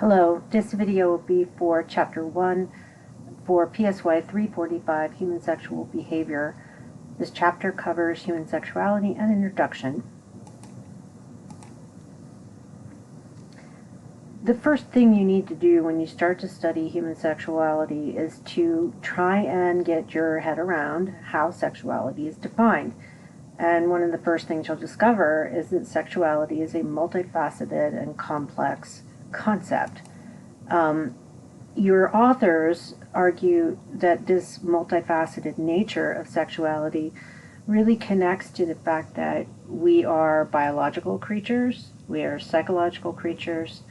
Hello, this video will be for Chapter 1 for PSY 345, Human Sexual Behavior. This chapter covers human sexuality and introduction. The first thing you need to do when you start to study human sexuality is to try and get your head around how sexuality is defined. And one of the first things you'll discover is that sexuality is a multifaceted and complex concept. Your authors argue that this multifaceted nature of sexuality really connects to the fact that we are biological creatures, we are psychological creatures,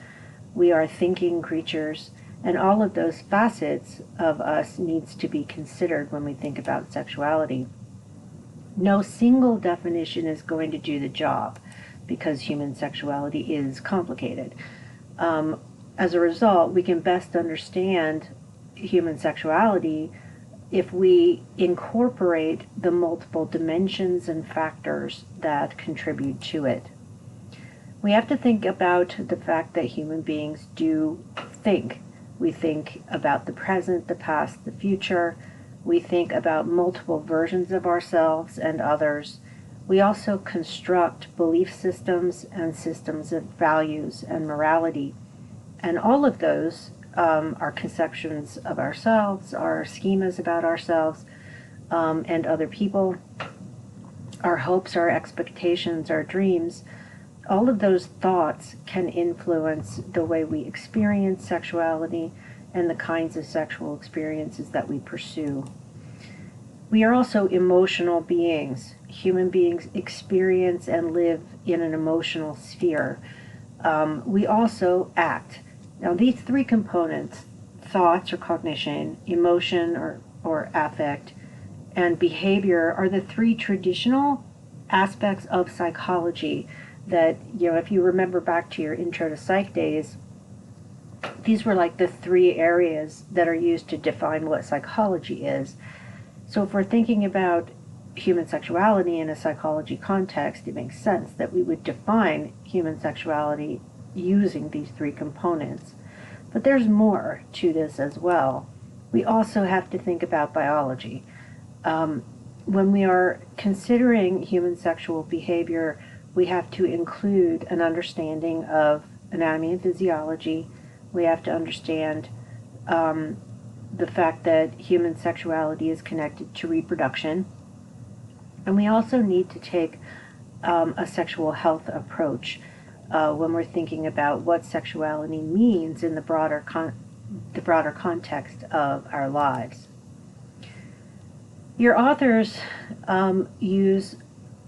we are thinking creatures, and all of those facets of us needs to be considered when we think about sexuality. No single definition is going to do the job because human sexuality is complicated. As a result, we can best understand human sexuality if we incorporate the multiple dimensions and factors that contribute to it. We have to think about the fact that human beings do think. We think about the present, the past, the future. We think about multiple versions of ourselves and others. We also construct belief systems and systems of values and morality. And all of those are conceptions of ourselves, our schemas about ourselves and other people, our hopes, our expectations, our dreams. All of those thoughts can influence the way we experience sexuality and the kinds of sexual experiences that we pursue. We are also emotional beings. Human beings experience and live in an emotional sphere. We also act. Now, these three components, thoughts or cognition, emotion or affect, and behavior, are the three traditional aspects of psychology that, if you remember back to your intro to psych days, these were like the three areas that are used to define what psychology is. So if we're thinking about human sexuality in a psychology context, it makes sense that we would define human sexuality using these three components. But there's more to this as well. We also have to think about biology. When we are considering human sexual behavior, we have to include an understanding of anatomy and physiology. We have to understand the fact that human sexuality is connected to reproduction. And we also need to take a sexual health approach when we're thinking about what sexuality means in the broader context of our lives. Your authors use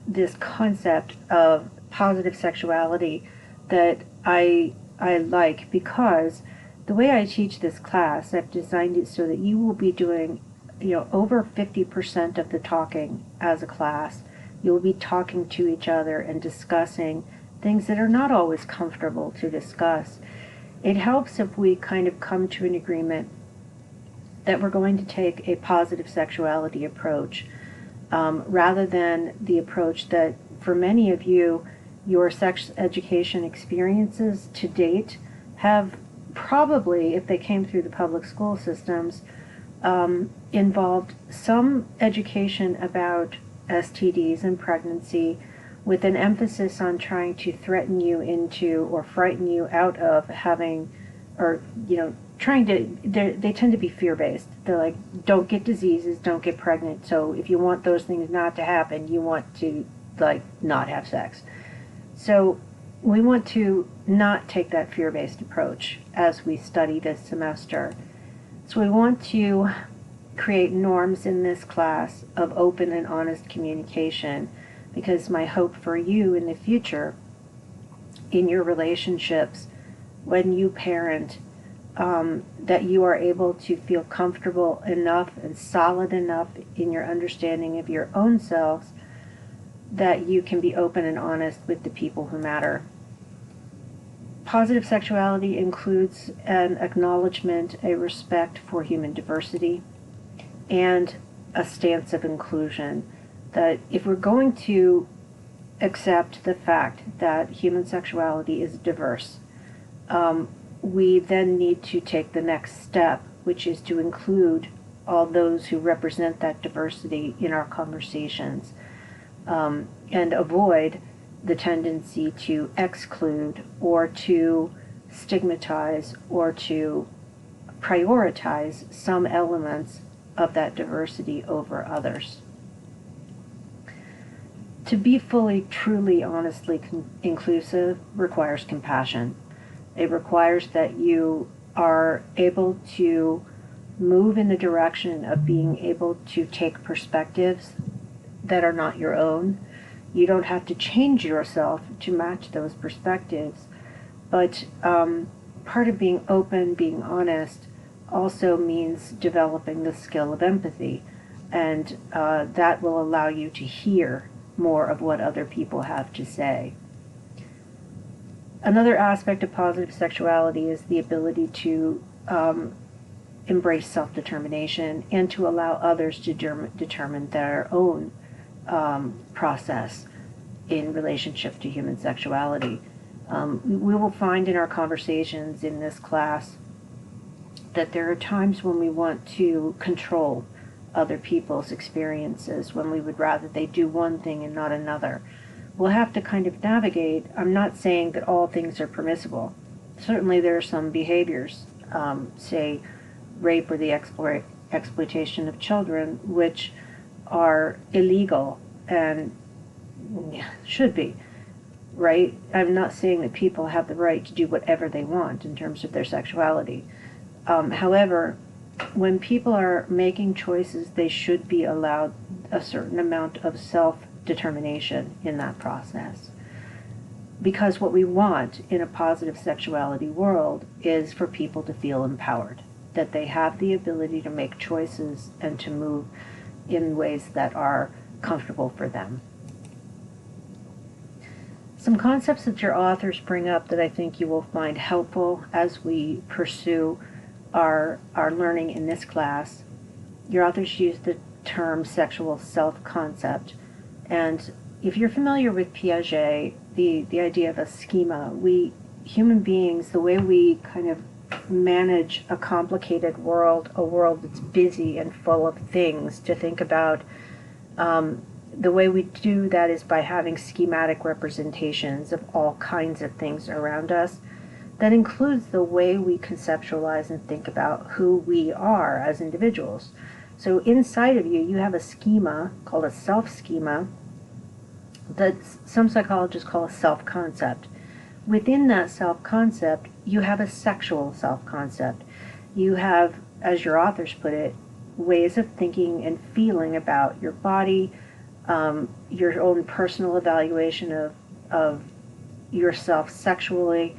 this concept of positive sexuality that I like, because the way I teach this class, I've designed it so that you will be doing over 50% of the talking as a class. You'll be talking to each other and discussing things that are not always comfortable to discuss. It helps if we kind of come to an agreement that we're going to take a positive sexuality approach rather than the approach that for many of you, your sex education experiences to date have probably, if they came through the public school systems, involved some education about STDs and pregnancy, with an emphasis on trying to threaten you into or frighten you out of having, or they tend to be fear-based. They're like, don't get diseases, don't get pregnant. So if you want those things not to happen, you want to not have sex. So we want to not take that fear-based approach as we study this semester. So we want to create norms in this class of open and honest communication, because my hope for you in the future, in your relationships, when you parent, that you are able to feel comfortable enough and solid enough in your understanding of your own selves that you can be open and honest with the people who matter. Positive sexuality includes an acknowledgement, a respect for human diversity, and a stance of inclusion. That if we're going to accept the fact that human sexuality is diverse, we then need to take the next step, which is to include all those who represent that diversity in our conversations, and avoid the tendency to exclude or to stigmatize or to prioritize some elements of that diversity over others. To be fully, truly, honestly inclusive requires compassion. It requires that you are able to move in the direction of being able to take perspectives that are not your own. You don't have to change yourself to match those perspectives, but part of being open, being honest, also means developing the skill of empathy, and that will allow you to hear more of what other people have to say. Another aspect of positive sexuality is the ability to embrace self-determination and to allow others to determine their own process in relationship to human sexuality. We will find in our conversations in this class that there are times when we want to control other people's experiences, when we would rather they do one thing and not another. We'll have to kind of navigate. I'm not saying that all things are permissible. Certainly there are some behaviors, say rape or the exploitation of children, which are illegal and should be, right? I'm not saying that people have the right to do whatever they want in terms of their sexuality. However, when people are making choices, they should be allowed a certain amount of self-determination in that process. Because what we want in a positive sexuality world is for people to feel empowered, that they have the ability to make choices and to move in ways that are comfortable for them. Some concepts that your authors bring up that I think you will find helpful as we pursue our learning in this class. Your authors use the term sexual self-concept, and if you're familiar with Piaget, the idea of a schema, we human beings, the way we kind of manage a complicated world, a world that's busy and full of things to think about, the way we do that is by having schematic representations of all kinds of things around us. That includes the way we conceptualize and think about who we are as individuals. So inside of you, you have a schema called a self-schema that some psychologists call a self-concept. Within that self-concept, you have a sexual self-concept. You have, as your authors put it, ways of thinking and feeling about your body, your own personal evaluation of yourself sexually,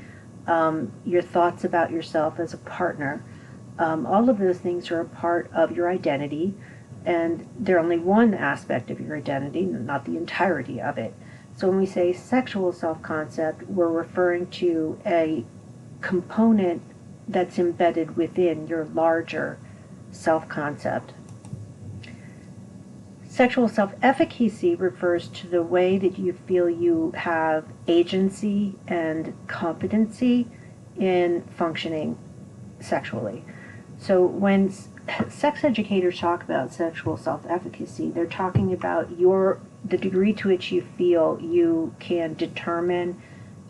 your thoughts about yourself as a partner. All of those things are a part of your identity, and they're only one aspect of your identity, not the entirety of it. So when we say sexual self-concept, we're referring to a component that's embedded within your larger self-concept. Sexual self-efficacy refers to the way that you feel you have agency and competency in functioning sexually. So when sex educators talk about sexual self-efficacy, they're talking about the degree to which you feel you can determine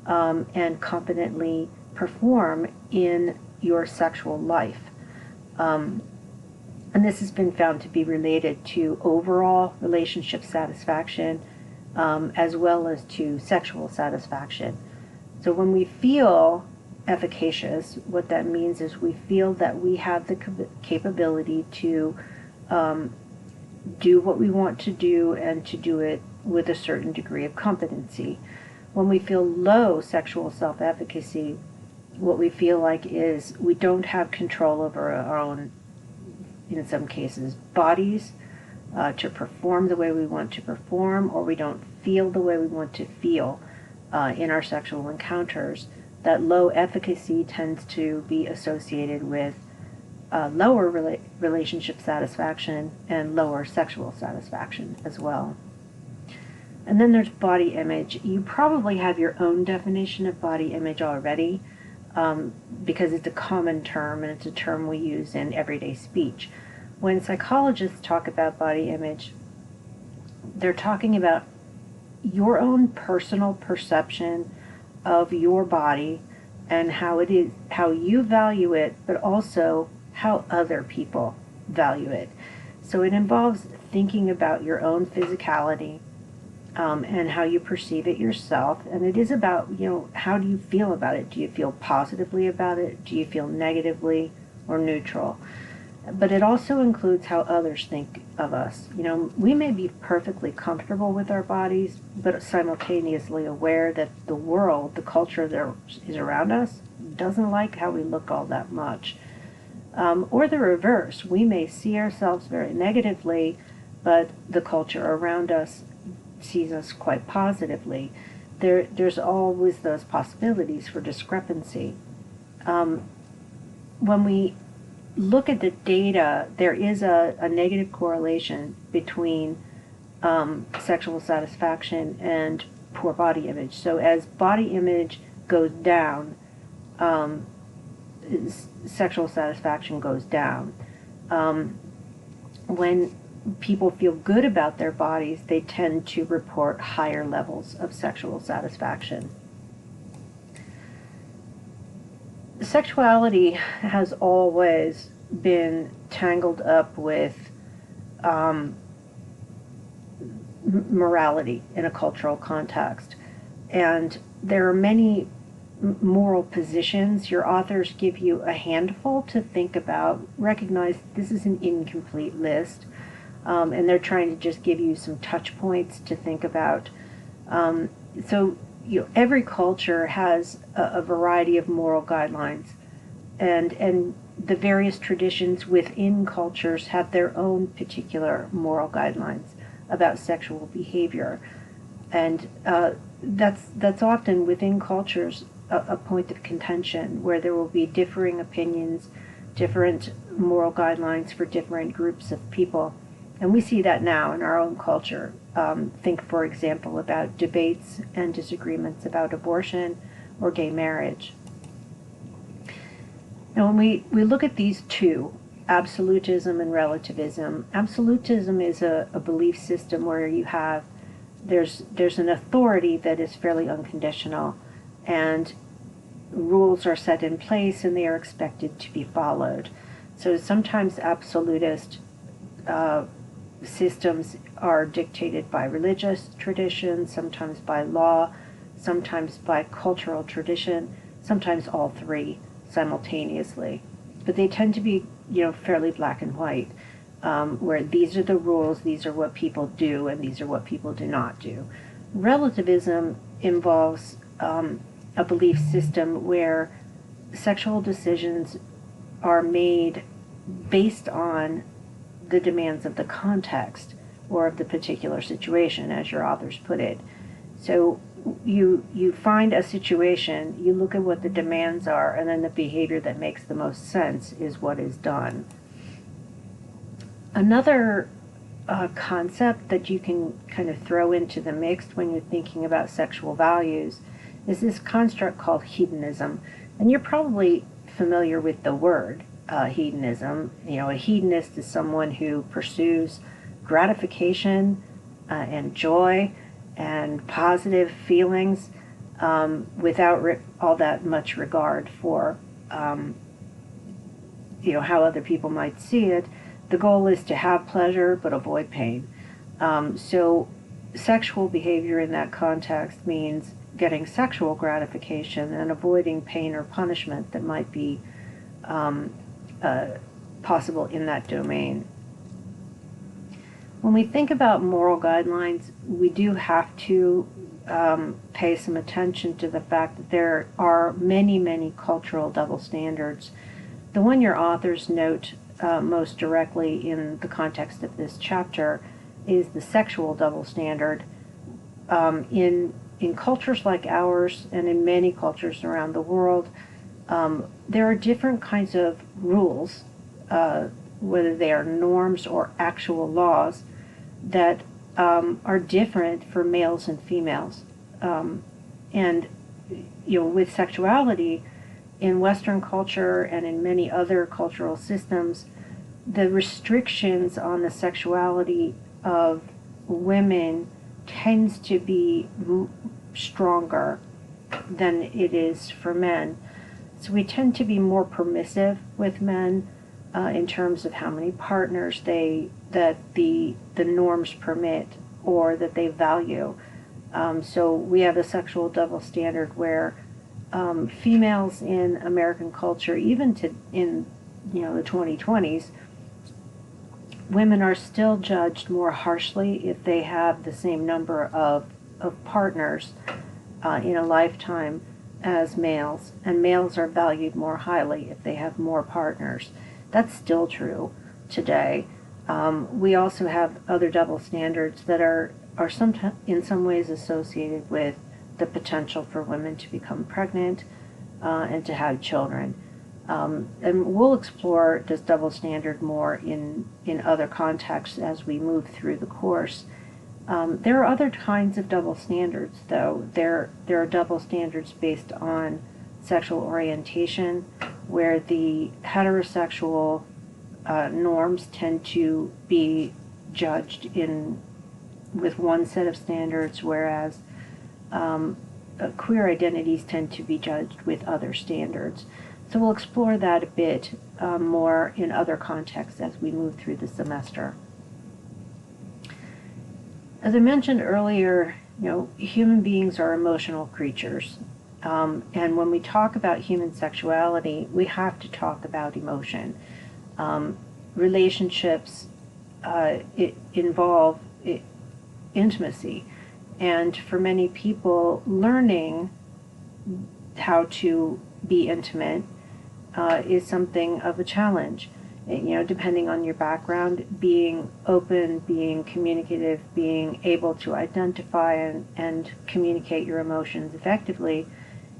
and competently perform in your sexual life. And this has been found to be related to overall relationship satisfaction as well as to sexual satisfaction. So when we feel efficacious, what that means is we feel that we have the capability to do what we want to do and to do it with a certain degree of competency. When we feel low sexual self-efficacy, what we feel like is we don't have control over our own, in some cases, bodies to perform the way we want to perform, or we don't feel the way we want to feel in our sexual encounters. That low efficacy tends to be associated with lower relationship satisfaction and lower sexual satisfaction as well. And then there's body image. You probably have your own definition of body image already. because it's a common term and it's a term we use in everyday speech. When psychologists talk about body image, they're talking about your own personal perception of your body and how it is, how you value it, but also how other people value it. So it involves thinking about your own physicality, and how you perceive it yourself. And it is about, how do you feel about it? Do you feel positively about it? Do you feel negatively or neutral? But it also includes how others think of us. We may be perfectly comfortable with our bodies, but simultaneously aware that the world, the culture that is around us, doesn't like how we look all that much. Or the reverse. We may see ourselves very negatively, but the culture around us sees us quite positively. There's always those possibilities for discrepancy. When we look at the data, there is a negative correlation between sexual satisfaction and poor body image. So as body image goes down, sexual satisfaction goes down. When people feel good about their bodies, they tend to report higher levels of sexual satisfaction. Sexuality has always been tangled up with morality in a cultural context. And there are many moral positions. Your authors give you a handful to think about. Recognize this is an incomplete list. And they're trying to just give you some touch points to think about. So every culture has a variety of moral guidelines, and the various traditions within cultures have their own particular moral guidelines about sexual behavior. And that's often within cultures a point of contention, where there will be differing opinions, different moral guidelines for different groups of people. And we see that now in our own culture. Think, for example, about debates and disagreements about abortion or gay marriage. Now, when we look at these two, absolutism and relativism, absolutism is a belief system where there's an authority that is fairly unconditional, and rules are set in place and they are expected to be followed. So sometimes absolutist systems are dictated by religious tradition, sometimes by law, sometimes by cultural tradition, sometimes all three simultaneously. But they tend to be, fairly black and white, where these are the rules, these are what people do, and these are what people do not do. Relativism involves a belief system where sexual decisions are made based on the demands of the context or of the particular situation, as your authors put it. So you find a situation, you look at what the demands are, and then the behavior that makes the most sense is what is done. Another concept that you can kind of throw into the mix when you're thinking about sexual values is this construct called hedonism. And you're probably familiar with the word hedonism. A hedonist is someone who pursues gratification and joy and positive feelings without all that much regard for how other people might see it. The goal is to have pleasure but avoid pain. So sexual behavior in that context means getting sexual gratification and avoiding pain or punishment that might be possible in that domain. When we think about moral guidelines, we do have to pay some attention to the fact that there are many, many cultural double standards. The one your authors note most directly in the context of this chapter is the sexual double standard. In cultures like ours, and in many cultures around the world, there are different kinds of rules, whether they are norms or actual laws, that are different for males and females. And with sexuality, in Western culture and in many other cultural systems, the restrictions on the sexuality of women tends to be stronger than it is for men. So we tend to be more permissive with men in terms of how many partners that the norms permit or that they value. So we have a sexual double standard where females in American culture, even in the 2020s, women are still judged more harshly if they have the same number of partners in a lifetime as males, and males are valued more highly if they have more partners. That's still true today. We also have other double standards that are sometimes in some ways associated with the potential for women to become pregnant and to have children. And we'll explore this double standard more in other contexts as we move through the course. There are other kinds of double standards, though. There are double standards based on sexual orientation, where the heterosexual norms tend to be judged with one set of standards, whereas queer identities tend to be judged with other standards. So we'll explore that a bit more in other contexts as we move through the semester. As I mentioned earlier, human beings are emotional creatures. And when we talk about human sexuality, we have to talk about emotion. Relationships involve intimacy. And for many people, learning how to be intimate is something of a challenge. Depending on your background, being open, being communicative, being able to identify and communicate your emotions effectively,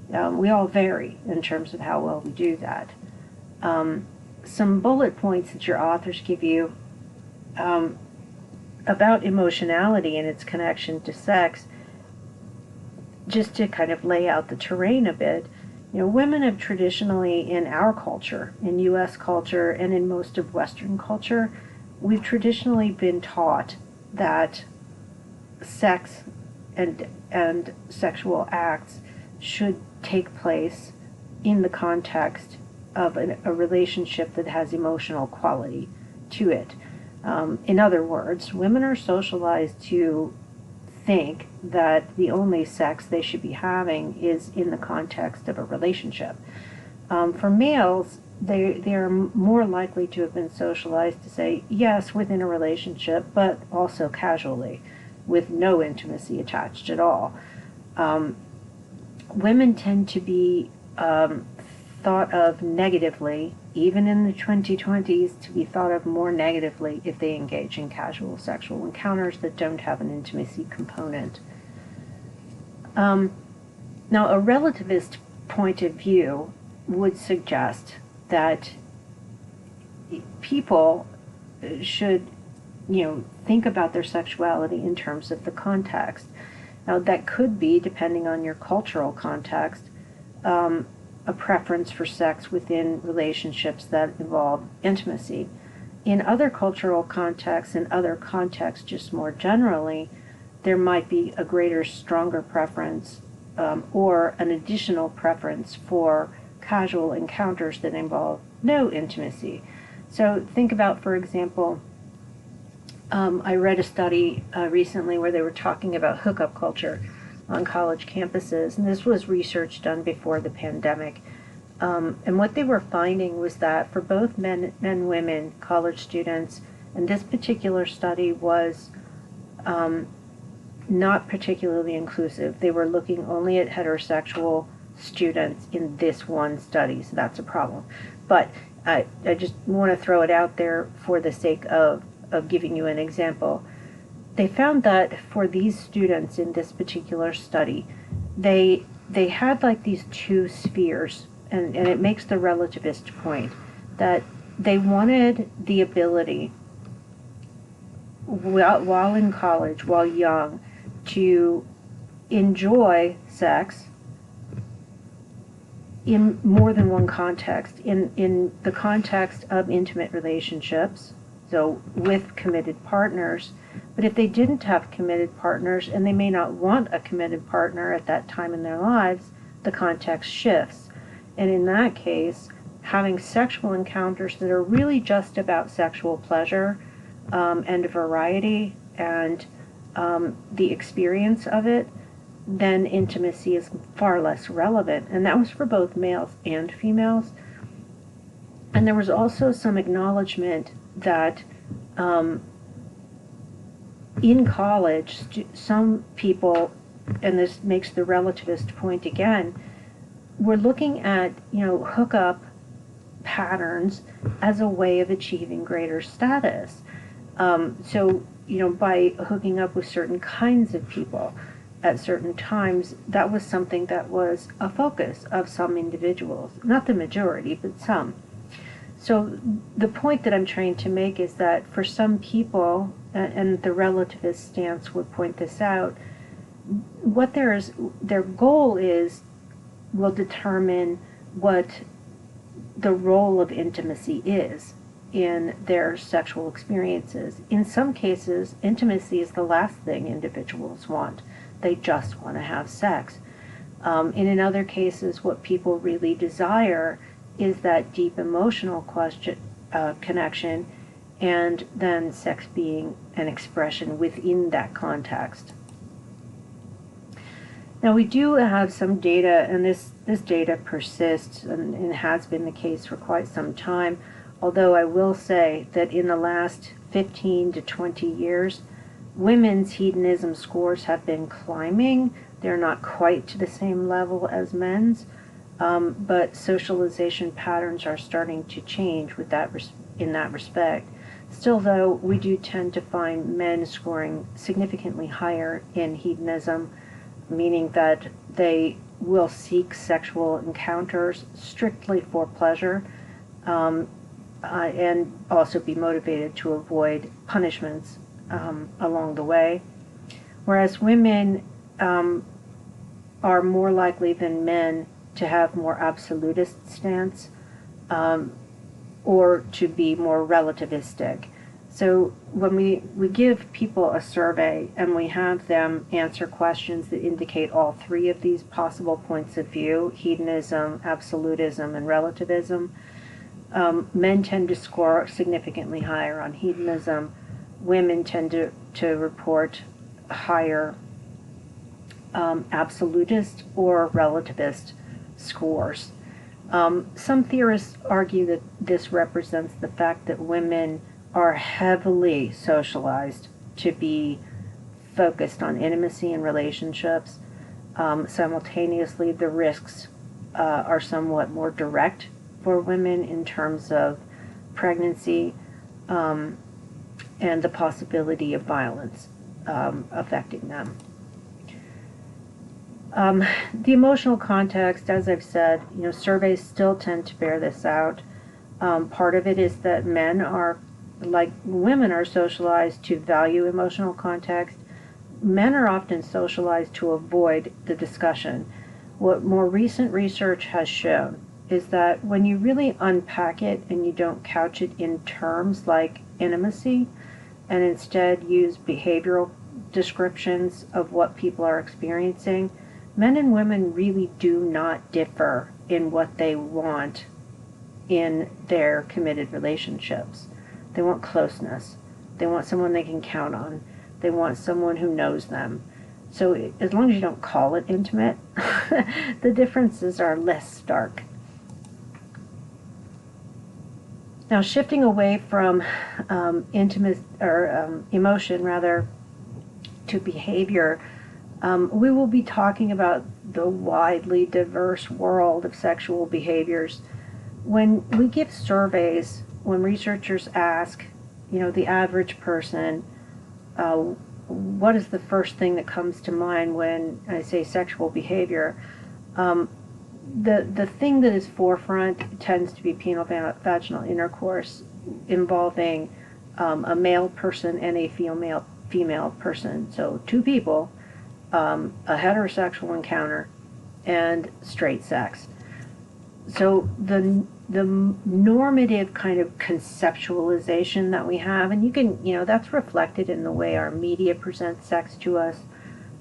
we all vary in terms of how well we do that. Some bullet points that your authors give you about emotionality and its connection to sex, just to kind of lay out the terrain a bit. Women have traditionally, in our culture, in U.S. culture, and in most of Western culture, we've traditionally been taught that sex and sexual acts should take place in the context of a relationship that has emotional quality to it. In other words, women are socialized to think that the only sex they should be having is in the context of a relationship. For males, they are more likely to have been socialized to say yes within a relationship, but also casually, with no intimacy attached at all. Women tend to be thought of negatively, even in the 2020s, to be thought of more negatively if they engage in casual sexual encounters that don't have an intimacy component. Now, a relativist point of view would suggest that people should, think about their sexuality in terms of the context. Now, that could be, depending on your cultural context, a preference for sex within relationships that involve intimacy. In other cultural contexts, in other contexts just more generally, there might be a greater, stronger preference or an additional preference for casual encounters that involve no intimacy. So think about, for example, I read a study recently where they were talking about hookup culture on college campuses, and this was research done before the pandemic. And what they were finding was that for both men and women, college students, and this particular study was not particularly inclusive. They were looking only at heterosexual students in this one study, so that's a problem. But I just want to throw it out there for the sake of giving you an example. They found that for these students in this particular study, they had like these two spheres, and it makes the relativist point that they wanted the ability, while in college, while young, to enjoy sex in more than one context. In the context of intimate relationships, so with committed partners, but if they didn't have committed partners, and they may not want a committed partner at that time in their lives, the context shifts. And in that case, having sexual encounters that are really just about sexual pleasure and variety and the experience of it, then intimacy is far less relevant. And that was for both males and females. And there was also some acknowledgement that in college, some people, and this makes the relativist point again, were looking at, hookup patterns as a way of achieving greater status. By hooking up with certain kinds of people at certain times, that was something that was a focus of some individuals. Not the majority, but some. So the point that I'm trying to make is that for some people, and the relativist stance would point this out, what their goal is will determine what the role of intimacy is in their sexual experiences. In some cases, intimacy is the last thing individuals want. They just want to have sex. And in other cases, what people really desire is that deep emotional connection, and then sex being an expression within that context. Now, we do have some data, and this data persists and has been the case for quite some time, although I will say that in the last 15 to 20 years, women's hedonism scores have been climbing. They're not quite to the same level as men's, but socialization patterns are starting to change with that in that respect. Still, though, we do tend to find men scoring significantly higher in hedonism, meaning that they will seek sexual encounters strictly for pleasure, and also be motivated to avoid punishments along the way. Whereas women are more likely than men to have more absolutist stance, or to be more relativistic. So when we give people a survey and we have them answer questions that indicate all three of these possible points of view, hedonism, absolutism, and relativism, men tend to score significantly higher on hedonism. Women tend to report higher absolutist or relativist scores. Some theorists argue that this represents the fact that women are heavily socialized to be focused on intimacy and relationships. Simultaneously, the risks are somewhat more direct for women in terms of pregnancy and the possibility of violence affecting them. The emotional context, as I've said, surveys still tend to bear this out. Part of it is that men are, like women are socialized to value emotional context. Men are often socialized to avoid the discussion. What more recent research has shown is that when you really unpack it and you don't couch it in terms like intimacy, and instead use behavioral descriptions of what people are experiencing, men and women really do not differ in what they want in their committed relationships. They want closeness. They want someone they can count on. They want someone who knows them. So as long as you don't call it intimate, the differences are less stark. Now, shifting away from emotion rather to behavior, we will be talking about the widely diverse world of sexual behaviors. When we give surveys, when researchers ask, the average person, what is the first thing that comes to mind when I say sexual behavior? The thing that is forefront tends to be penile-vaginal intercourse involving a male person and a female person. So two people, a heterosexual encounter, and straight sex. So the normative kind of conceptualization that we have, and you can, that's reflected in the way our media presents sex to us.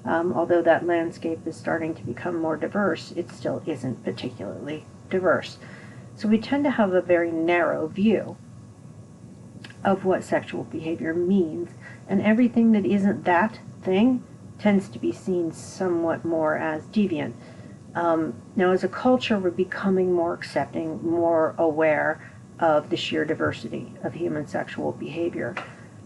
Although that landscape is starting to become more diverse, it still isn't particularly diverse. So we tend to have a very narrow view of what sexual behavior means, and everything that isn't that thing tends to be seen somewhat more as deviant. Now, as a culture, we're becoming more accepting, more aware of the sheer diversity of human sexual behavior.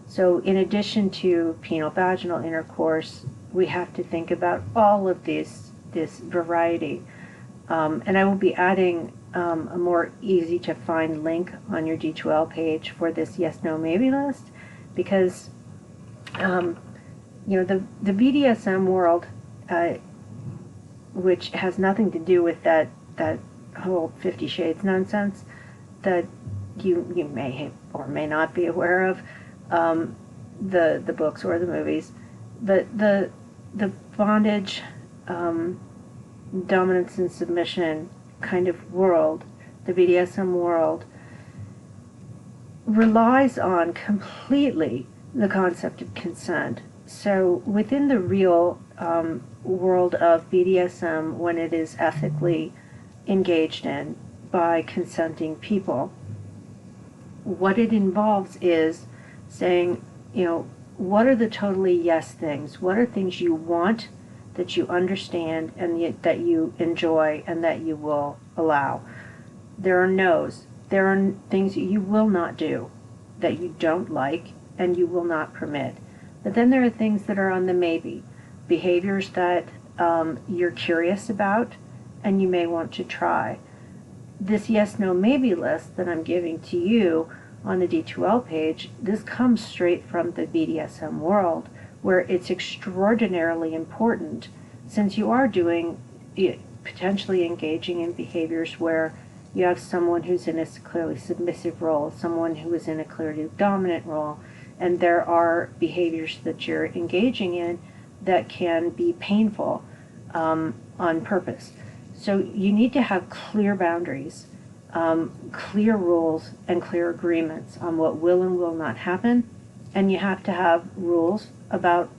So in addition to penile-vaginal intercourse, we have to think about all of this variety. And I will be adding a more easy-to-find link on your D2L page for this yes, no, maybe list, because the BDSM world, which has nothing to do with that whole 50 Shades nonsense that you may or may not be aware of, the books or the movies, but the bondage, dominance and submission kind of world, the BDSM world, relies on completely the concept of consent. So within the real world of BDSM, when it is ethically engaged in by consenting people, what it involves is saying, what are the totally yes things? What are things you want, that you understand, and that you enjoy, and that you will allow? There are no's. There are things that you will not do, that you don't like, and you will not permit. But then there are things that are on the maybe, behaviors that you're curious about, and you may want to try. This yes, no, maybe list that I'm giving to you on the D2L page, this comes straight from the BDSM world, where it's extraordinarily important, since you are doing, potentially engaging in behaviors where you have someone who's in a clearly submissive role, someone who is in a clearly dominant role, and there are behaviors that you're engaging in that can be painful on purpose. So you need to have clear boundaries, clear rules, and clear agreements on what will and will not happen. And you have to have rules about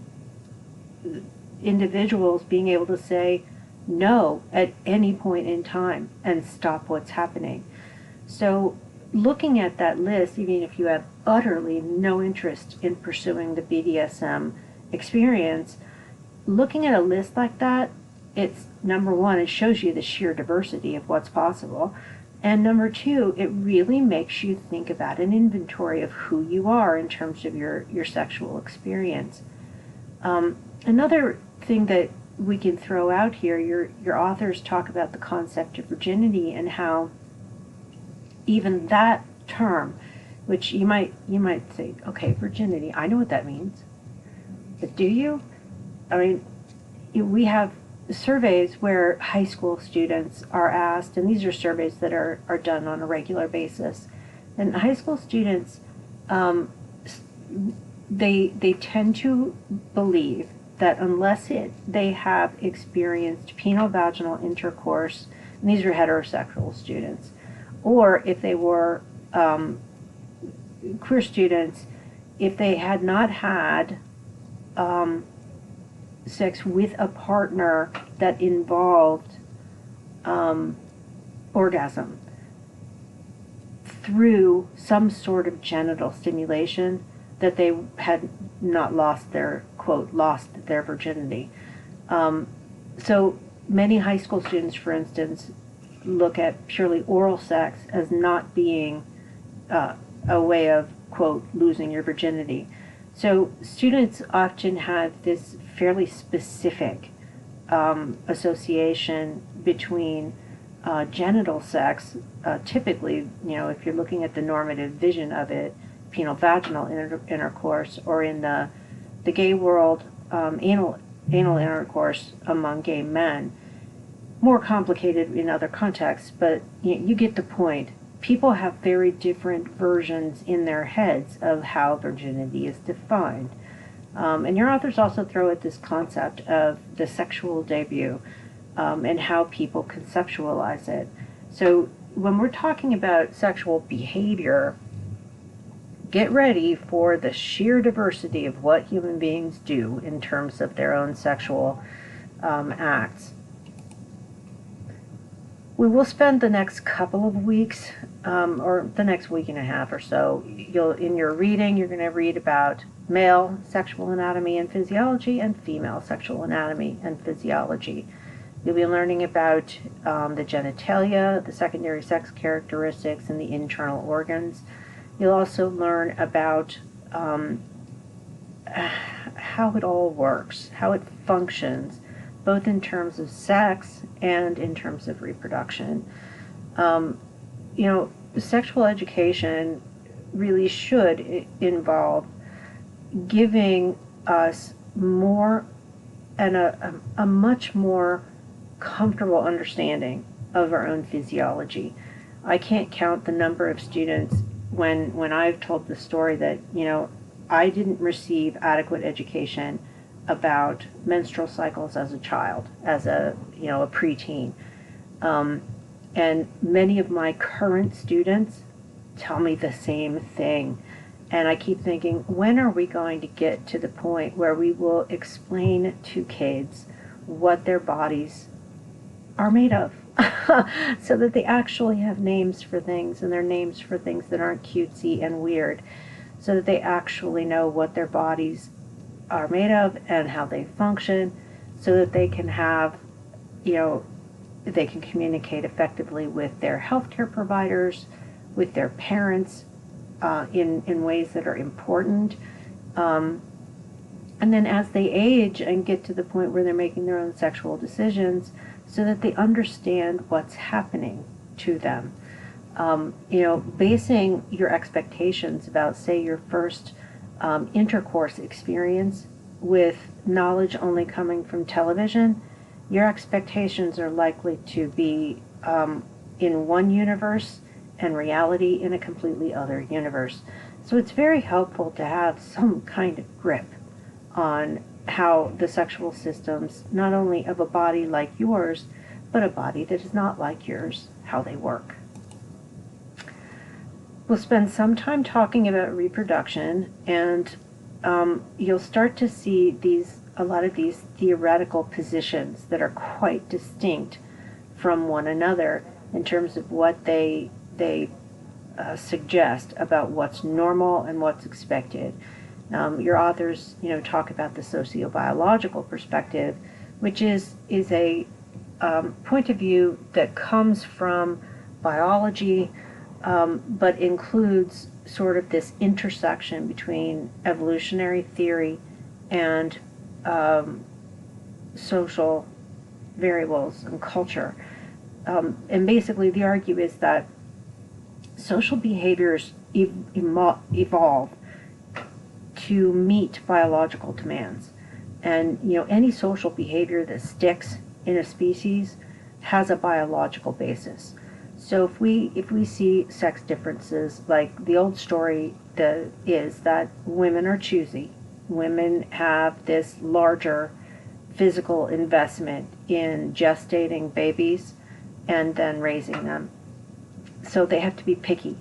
individuals being able to say no at any point in time and stop what's happening. So looking at that list, even if you have utterly no interest in pursuing the BDSM experience, looking at a list like that, it's, number one, it shows you the sheer diversity of what's possible. And number two, it really makes you think about an inventory of who you are in terms of your sexual experience. Another thing that we can throw out here, your authors talk about the concept of virginity and how even that term, which you might say, okay, virginity, I know what that means, but do you? I mean, we have surveys where high school students are asked, and these are surveys that are done on a regular basis, and high school students, they tend to believe that unless they have experienced penile-vaginal intercourse, and these are heterosexual students, or if they were queer students, if they had not had sex with a partner that involved orgasm through some sort of genital stimulation, that they had not lost their, quote, lost their virginity. So many high school students, for instance, look at purely oral sex as not being a way of, quote, losing your virginity. So students often have this fairly specific association between genital sex, typically, if you're looking at the normative vision of it, penile-vaginal intercourse, or in the gay world, anal intercourse among gay men. More complicated in other contexts, but you get the point. People have very different versions in their heads of how virginity is defined. And your authors also throw at this concept of the sexual debut and how people conceptualize it. So when we're talking about sexual behavior, get ready for the sheer diversity of what human beings do in terms of their own sexual acts. We will spend the next couple of weeks, or the next week and a half or so, in your reading, you're going to read about male sexual anatomy and physiology and female sexual anatomy and physiology. You'll be learning about the genitalia, the secondary sex characteristics, and the internal organs. You'll also learn about how it all works, how it functions, both in terms of sex and in terms of reproduction. Sexual education really should involve giving us more and a much more comfortable understanding of our own physiology. I can't count the number of students when I've told the story that, I didn't receive adequate education about menstrual cycles as a child, as a preteen. And many of my current students tell me the same thing. And I keep thinking, when are we going to get to the point where we will explain to kids what their bodies are made of so that they actually have names for things, and they're names for things that aren't cutesy and weird, so that they actually know what their bodies are made of and how they function, so that they can have, they can communicate effectively with their healthcare providers, with their parents, in ways that are important. And then as they age and get to the point where they're making their own sexual decisions, so that they understand what's happening to them. Basing your expectations about, say, your first intercourse experience with knowledge only coming from television, your expectations are likely to be in one universe and reality in a completely other universe. So it's very helpful to have some kind of grip on how the sexual systems, not only of a body like yours, but a body that is not like yours, how they work. We'll spend some time talking about reproduction, and you'll start to see a lot of these theoretical positions that are quite distinct from one another in terms of what they suggest about what's normal and what's expected. Your authors, talk about the Socio-Biological Perspective, which is a point of view that comes from biology, but includes sort of this intersection between evolutionary theory and social variables and culture. And basically the argument is that social behaviors evolve to meet biological demands. And, any social behavior that sticks in a species has a biological basis. So if we see sex differences, like the old story is that women are choosy. Women have this larger physical investment in gestating babies and then raising them. So they have to be picky.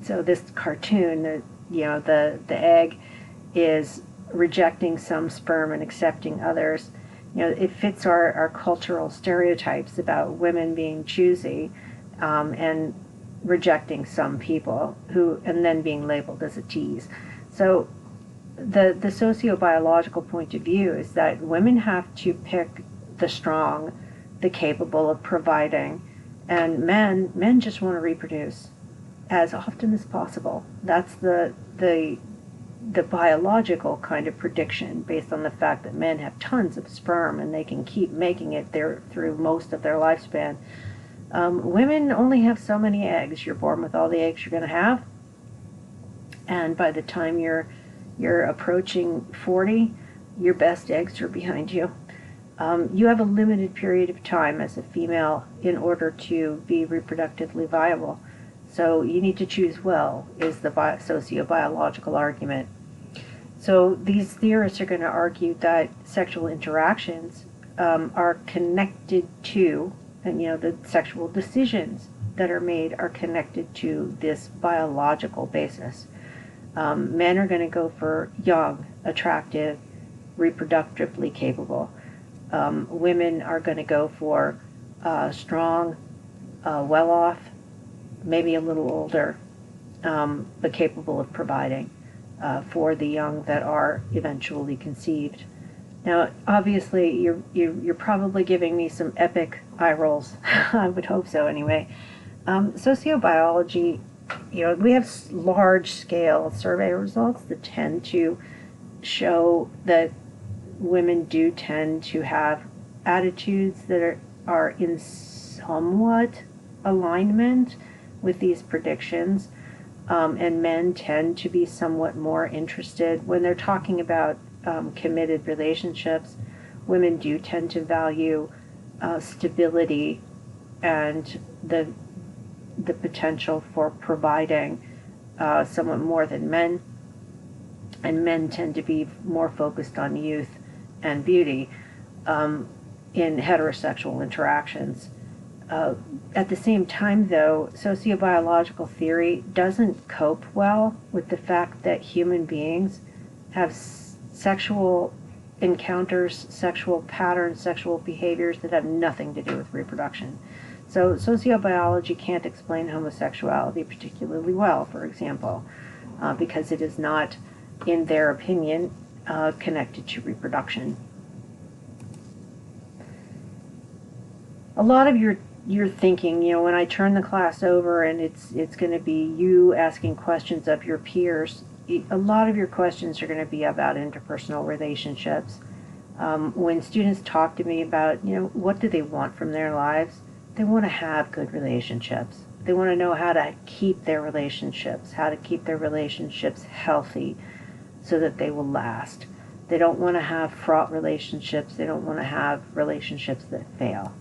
So this cartoon, the egg is rejecting some sperm and accepting others. It fits our cultural stereotypes about women being choosy and rejecting some people and then being labeled as a tease. So the socio-biological point of view is that women have to pick the strong, the capable of providing, and men just want to reproduce as often as possible. That's the biological kind of prediction, based on the fact that men have tons of sperm and they can keep making it there through most of their lifespan. Women only have so many eggs. You're born with all the eggs you're going to have, and by the time you're approaching 40, your best eggs are behind you. You have a limited period of time as a female in order to be reproductively viable. So you need to choose well, is the socio-biological argument. So these theorists are going to argue that sexual interactions are connected to and the sexual decisions that are made are connected to this biological basis. Men are going to go for young, attractive, reproductively capable. Women are going to go for strong, well-off, maybe a little older, but capable of providing for the young that are eventually conceived. Now, obviously, you're probably giving me some epic eye rolls. I would hope so, anyway. Sociobiology, we have large-scale survey results that tend to show that women do tend to have attitudes that are in somewhat alignment with these predictions, and men tend to be somewhat more interested when they're talking about committed relationships. Women do tend to value stability and the potential for providing somewhat more than men, and men tend to be more focused on youth and beauty in heterosexual interactions. At the same time, though, sociobiological theory doesn't cope well with the fact that human beings have sexual encounters, sexual patterns, sexual behaviors that have nothing to do with reproduction. So sociobiology can't explain homosexuality particularly well, for example, because it is not, in their opinion, connected to reproduction. A lot of your thinking, when I turn the class over and it's going to be you asking questions of your peers, a lot of your questions are going to be about interpersonal relationships. When students talk to me about, what do they want from their lives, they want to have good relationships. They want to know how to keep their relationships, healthy so that they will last. They don't want to have fraught relationships. They don't want to have relationships that fail.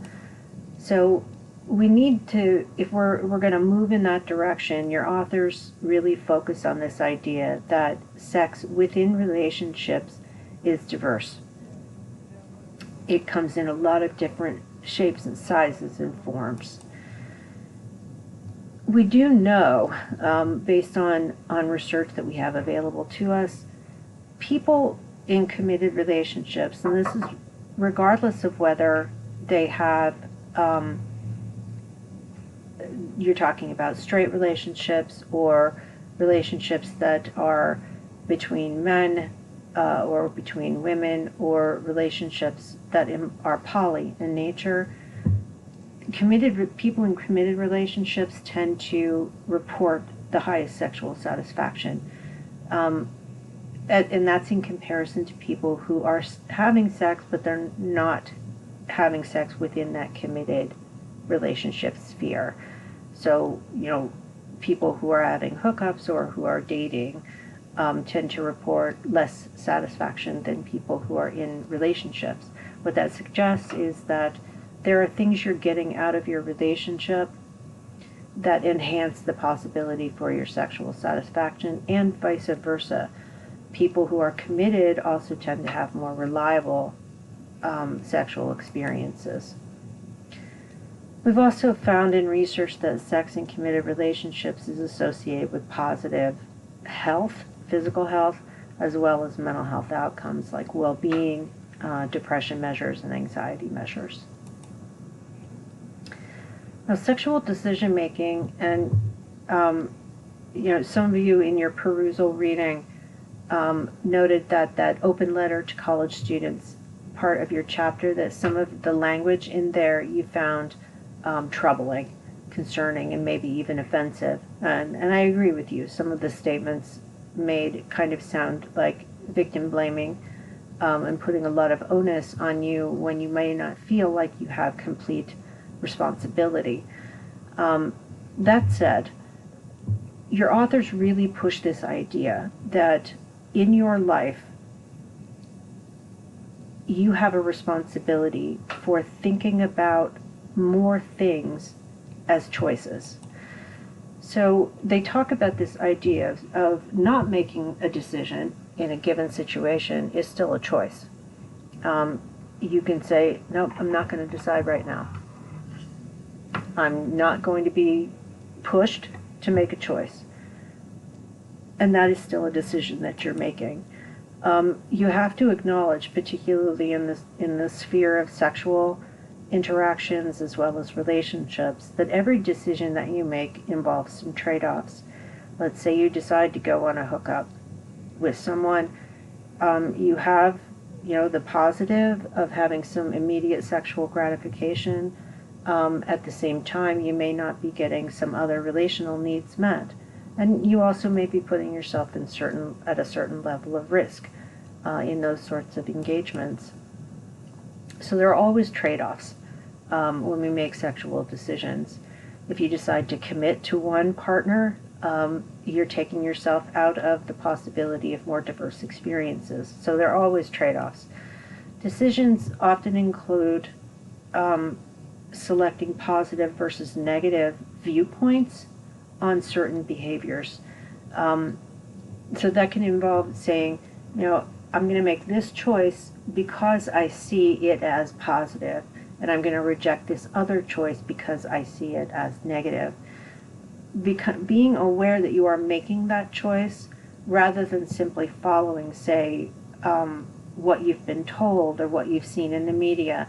So we need to, if we're going to move in that direction, your authors really focus on this idea that sex within relationships is diverse. It comes in a lot of different shapes and sizes and forms. We do know, based on research that we have available to us, people in committed relationships, and this is regardless of whether they have, you're talking about straight relationships or relationships that are between men or between women, or relationships that are poly in nature. People in committed relationships tend to report the highest sexual satisfaction. And that's in comparison to people who are having sex, but they're not having sex within that committed relationship sphere. So, people who are having hookups or who are dating tend to report less satisfaction than people who are in relationships. What that suggests is that there are things you're getting out of your relationship that enhance the possibility for your sexual satisfaction, and vice versa. People who are committed also tend to have more reliable sexual experiences. We've also found in research that sex in committed relationships is associated with positive health, physical health, as well as mental health outcomes like well-being, depression measures, and anxiety measures. Now, sexual decision-making, and some of you in your perusal reading noted that open letter to college students part of your chapter, that some of the language in there you found troubling, concerning, and maybe even offensive. And I agree with you. Some of the statements made kind of sound like victim blaming and putting a lot of onus on you when you may not feel like you have complete responsibility. That said, your authors really push this idea that in your life you have a responsibility for thinking about more things as choices. So they talk about this idea of not making a decision in a given situation is still a choice. You can say, nope, I'm not going to decide right now. I'm not going to be pushed to make a choice. And that is still a decision that you're making. You have to acknowledge, particularly in the sphere of sexual interactions as well as relationships, that every decision that you make involves some trade-offs. Let's say you decide to go on a hookup with someone. You have, the positive of having some immediate sexual gratification. At the same time, you may not be getting some other relational needs met. And you also may be putting yourself at a certain level of risk in those sorts of engagements. So there are always trade-offs when we make sexual decisions. If you decide to commit to one partner, you're taking yourself out of the possibility of more diverse experiences. So there are always trade-offs. Decisions often include selecting positive versus negative viewpoints on certain behaviors. So that can involve saying, I'm going to make this choice because I see it as positive, and I'm going to reject this other choice because I see it as negative. Being aware that you are making that choice rather than simply following, say, what you've been told or what you've seen in the media,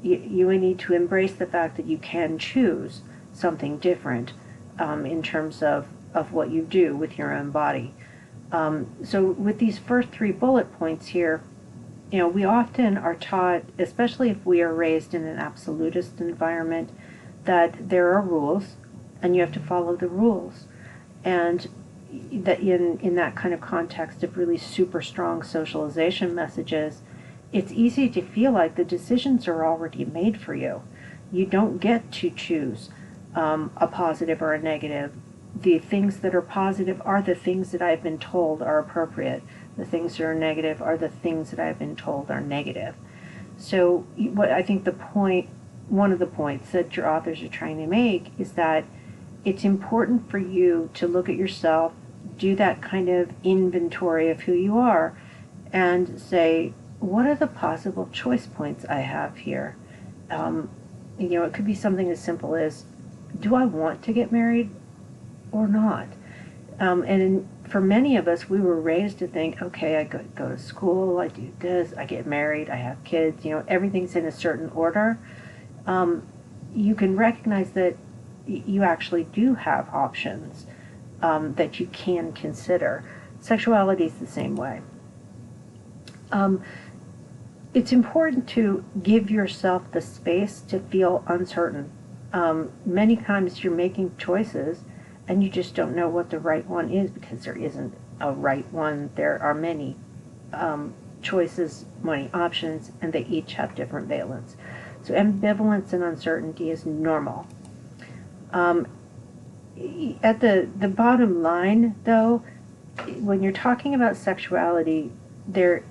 you need to embrace the fact that you can choose something different in terms of what you do with your own body. So with these first 3 bullet points here, we often are taught, especially if we are raised in an absolutist environment, that there are rules and you have to follow the rules. And that in that kind of context of really super strong socialization messages, it's easy to feel like the decisions are already made for you. You don't get to choose a positive or a negative. The things that are positive are the things that I've been told are appropriate. The things that are negative are the things that I've been told are negative. So what I think one of the points that your authors are trying to make is that it's important for you to look at yourself, do that kind of inventory of who you are, and say, what are the possible choice points I have here? It could be something as simple as, do I want to get married or not? For many of us, we were raised to think, okay, I go to school, I do this, I get married, I have kids, everything's in a certain order. You can recognize that you actually do have options that you can consider. Sexuality is the same way. It's important to give yourself the space to feel uncertain. Many times you're making choices and you just don't know what the right one is because there isn't a right one. There are many choices, many options, and they each have different valence. So ambivalence and uncertainty is normal. At the bottom line, though, when you're talking about sexuality, there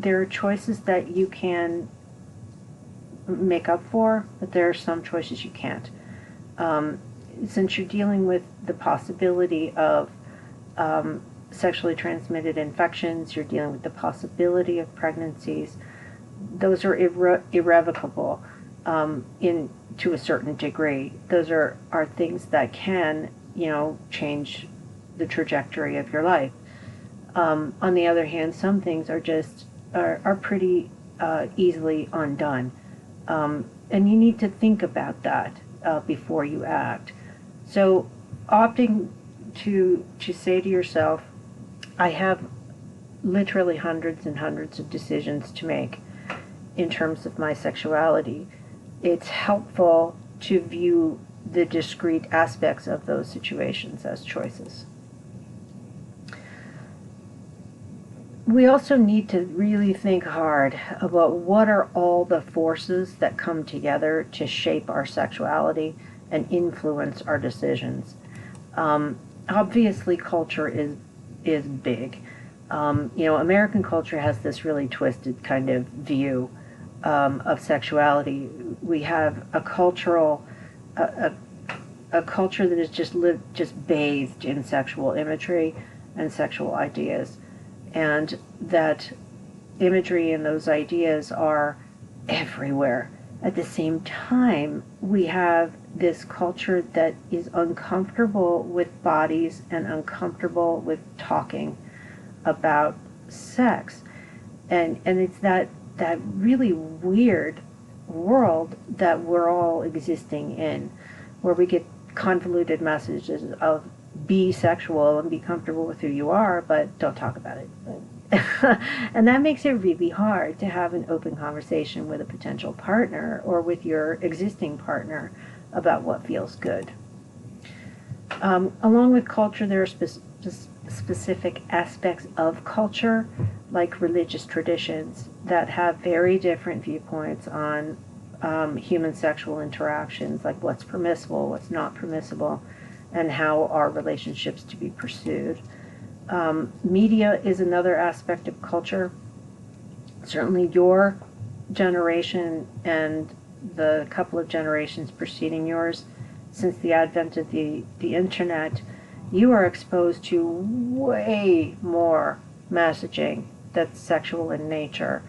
are choices that you can make up for, but there are some choices you can't. Since you're dealing with the possibility of sexually transmitted infections, you're dealing with the possibility of pregnancies, those are irrevocable to a certain degree. Those are things that can, change the trajectory of your life. On the other hand, some things are pretty easily undone. And you need to think about that before you act. So opting to say to yourself, I have literally hundreds and hundreds of decisions to make in terms of my sexuality, it's helpful to view the discrete aspects of those situations as choices. We also need to really think hard about what are all the forces that come together to shape our sexuality and influence our decisions. Obviously, culture is big. American culture has this really twisted kind of view of sexuality. We have a culture that is just bathed in sexual imagery and sexual ideas, and that imagery and those ideas are everywhere. At the same time, we have this culture that is uncomfortable with bodies and uncomfortable with talking about sex. And it's that really weird world that we're all existing in, where we get convoluted messages of be sexual and be comfortable with who you are, but don't talk about it. And that makes it really hard to have an open conversation with a potential partner or with your existing partner about what feels good. Along with culture, there are specific aspects of culture, like religious traditions, that have very different viewpoints on human sexual interactions, like what's permissible, what's not permissible, and how are relationships to be pursued. Media is another aspect of culture. Certainly your generation and the couple of generations preceding yours, since the advent of the internet, you are exposed to way more messaging that's sexual in nature,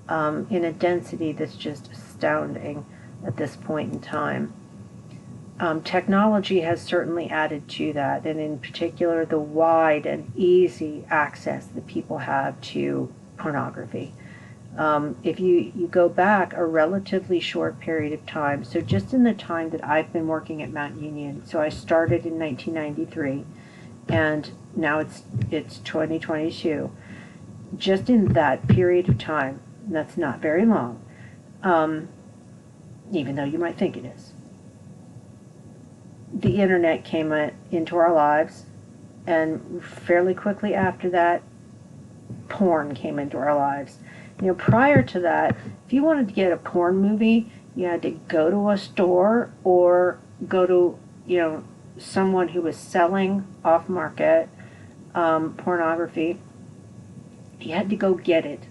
in a density that's just astounding at this point in time. Technology has certainly added to that, and in particular the wide and easy access that people have to pornography. If you go back a relatively short period of time, so just in the time that I've been working at Mount Union, so I started in 1993, and now it's 2022, just in that period of time, that's not very long, even though you might think it is, the internet came into our lives, and fairly quickly after that, porn came into our lives. Prior to that, if you wanted to get a porn movie, you had to go to a store or go to, someone who was selling off-market pornography. You had to go get it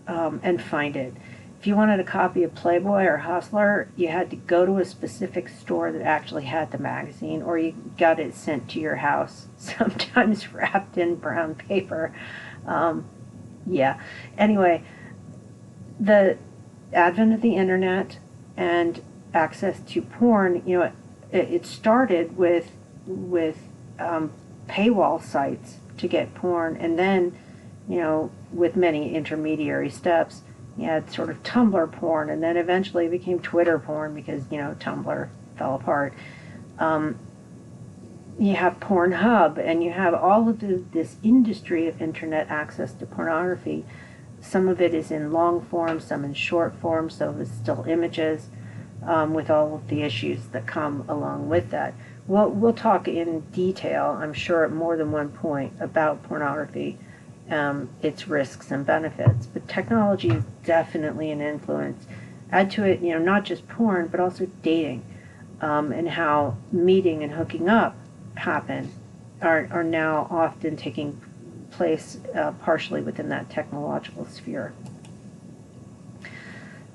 and find it. If you wanted a copy of Playboy or Hustler, you had to go to a specific store that actually had the magazine, or you got it sent to your house, sometimes wrapped in brown paper. Anyway, the advent of the internet and access to porn, it started with paywall sites to get porn, and then, with many intermediary steps, you had sort of Tumblr porn, and then eventually it became Twitter porn because, Tumblr fell apart. You have Pornhub, and you have all of this industry of internet access to pornography. Some of it is in long form, some in short form, some is still images, with all of the issues that come along with that. We'll talk in detail, I'm sure, at more than one point about pornography, its risks and benefits. But technology is definitely an influence. Add to it, not just porn, but also dating, and how meeting and hooking up are now often taking place partially within that technological sphere.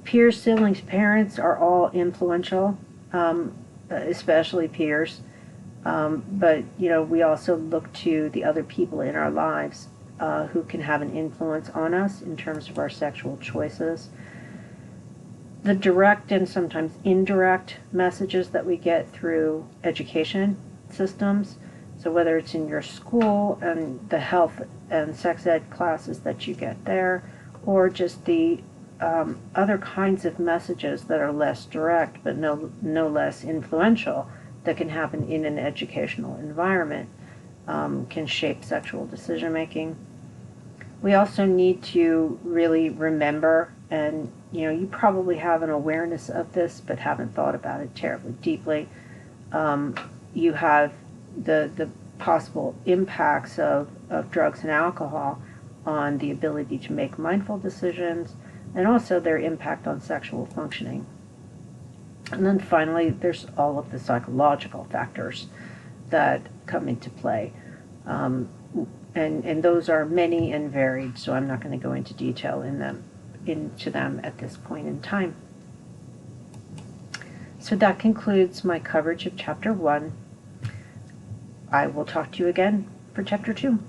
Peers, siblings, parents are all influential, especially peers. But, we also look to the other people in our lives who can have an influence on us in terms of our sexual choices. The direct and sometimes indirect messages that we get through education systems, so whether it's in your school and the health and sex ed classes that you get there, or just the other kinds of messages that are less direct but no less influential that can happen in an educational environment, can shape sexual decision making. We also need to really remember, and you probably have an awareness of this but haven't thought about it terribly deeply. You have the possible impacts of drugs and alcohol on the ability to make mindful decisions, and also their impact on sexual functioning. And then finally, there's all of the psychological factors that come into play. And those are many and varied, so I'm not going to go into detail into them at this point in time. So that concludes my coverage of Chapter 1. I will talk to you again for Chapter 2.